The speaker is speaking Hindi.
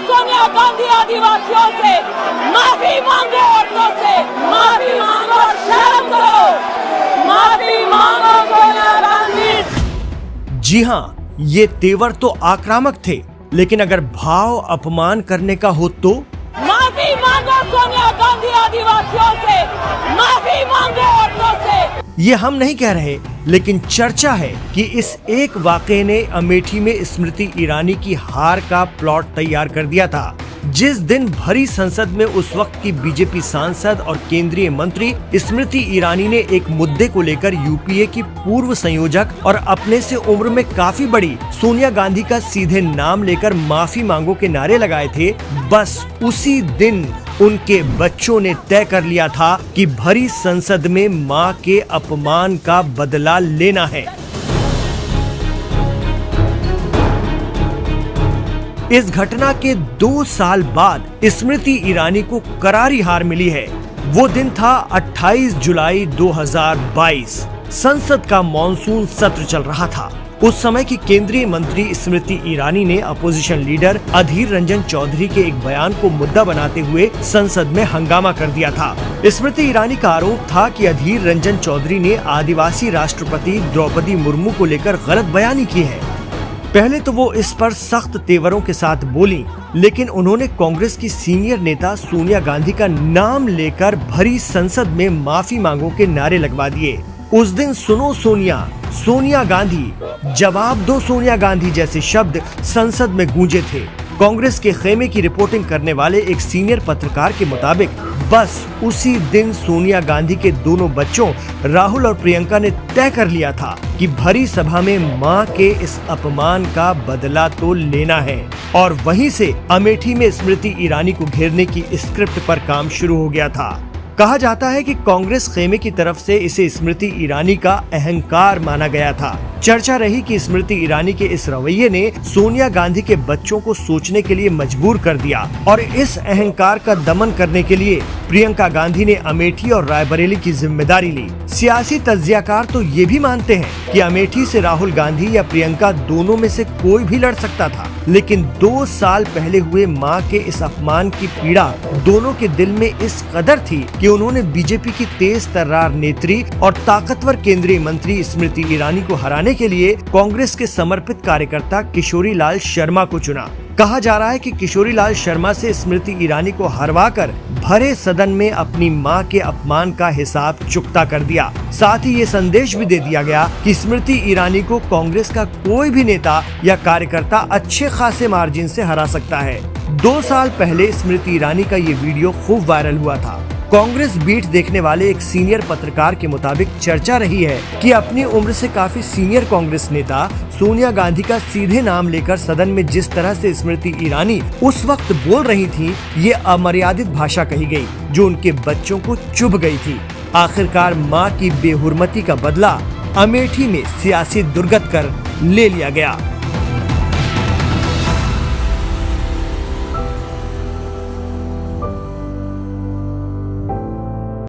सोनिया गांधी आदिवासियों से, माफी मांगो औरतों से, माफी मांगो, शर्म करो, माफी मांगो सोनिया गांधी। जी हाँ, ये तेवर तो आक्रामक थे, लेकिन अगर भाव अपमान करने का हो तो माफी मांगो सोनिया गांधी आदिवासियों से, माफी मांगो औरतों से। ये हम नहीं कह रहे, लेकिन चर्चा है कि इस एक वाकये ने अमेठी में स्मृति ईरानी की हार का प्लॉट तैयार कर दिया था। जिस दिन भरी संसद में उस वक्त की बीजेपी सांसद और केंद्रीय मंत्री स्मृति ईरानी ने एक मुद्दे को लेकर यूपीए की पूर्व संयोजक और अपने से उम्र में काफी बड़ी सोनिया गांधी का सीधे नाम लेकर माफी मांगो के नारे लगाए थे, बस उसी दिन उनके बच्चों ने तय कर लिया था कि भरी संसद में मां के अपमान का बदला लेना है। इस घटना के 2 साल बाद स्मृति ईरानी को करारी हार मिली है। वो दिन था 28 जुलाई 2022। संसद का मॉनसून सत्र चल रहा था। उस समय की केंद्रीय मंत्री स्मृति ईरानी ने अपोजिशन लीडर अधीर रंजन चौधरी के एक बयान को मुद्दा बनाते हुए संसद में हंगामा कर दिया था। स्मृति ईरानी का आरोप था कि अधीर रंजन चौधरी ने आदिवासी राष्ट्रपति द्रौपदी मुर्मू को लेकर गलत बयानी की है। पहले तो वो इस पर सख्त तेवरों के साथ बोली, लेकिन उन्होंने कांग्रेस की सीनियर नेता सोनिया गांधी का नाम लेकर भरी संसद में माफी मांगो के नारे लगवा दिए। उस दिन सुनो सोनिया, सोनिया गांधी, जवाब दो सोनिया गांधी जैसे शब्द संसद में गूंजे थे। कांग्रेस के खेमे की रिपोर्टिंग करने वाले एक सीनियर पत्रकार के मुताबिक बस उसी दिन सोनिया गांधी के दोनों बच्चों राहुल और प्रियंका ने तय कर लिया था कि भरी सभा में मां के इस अपमान का बदला तो लेना है, और वहीं से अमेठी में स्मृति ईरानी को घेरने की स्क्रिप्ट पर काम शुरू हो गया था। कहा जाता है कि कांग्रेस खेमे की तरफ से इसे स्मृति ईरानी का अहंकार माना गया था। चर्चा रही कि स्मृति ईरानी के इस रवैये ने सोनिया गांधी के बच्चों को सोचने के लिए मजबूर कर दिया, और इस अहंकार का दमन करने के लिए प्रियंका गांधी ने अमेठी और रायबरेली की जिम्मेदारी ली। सियासी तज्जियाकार तो ये भी मानते हैं कि अमेठी से राहुल गांधी या प्रियंका दोनों में से कोई भी लड़ सकता था, लेकिन 2 साल पहले हुए मां के इस अपमान की पीड़ा दोनों के दिल में इस कदर थी कि उन्होंने बीजेपी की तेज तर्रार नेत्री और ताकतवर केंद्रीय मंत्री स्मृति ईरानी को हराने के लिए कांग्रेस के समर्पित कार्यकर्ता किशोरी लाल शर्मा को चुना। कहा जा रहा है कि किशोरी लाल शर्मा से स्मृति ईरानी को हरवाकर भरे सदन में अपनी मां के अपमान का हिसाब चुकता कर दिया। साथ ही ये संदेश भी दे दिया गया कि स्मृति ईरानी को कांग्रेस का कोई भी नेता या कार्यकर्ता अच्छे खासे मार्जिन से हरा सकता है। 2 साल पहले स्मृति ईरानी का ये वीडियो खूब वायरल हुआ था। कांग्रेस बीट देखने वाले एक सीनियर पत्रकार के मुताबिक चर्चा रही है कि अपनी उम्र से काफी सीनियर कांग्रेस नेता सोनिया गांधी का सीधे नाम लेकर सदन में जिस तरह से स्मृति ईरानी उस वक्त बोल रही थी, ये अमर्यादित भाषा कही गई जो उनके बच्चों को चुभ गई थी। आखिरकार मां की बेहुरमती का बदला अमेठी में सियासी दुर्गत कर ले लिया गया।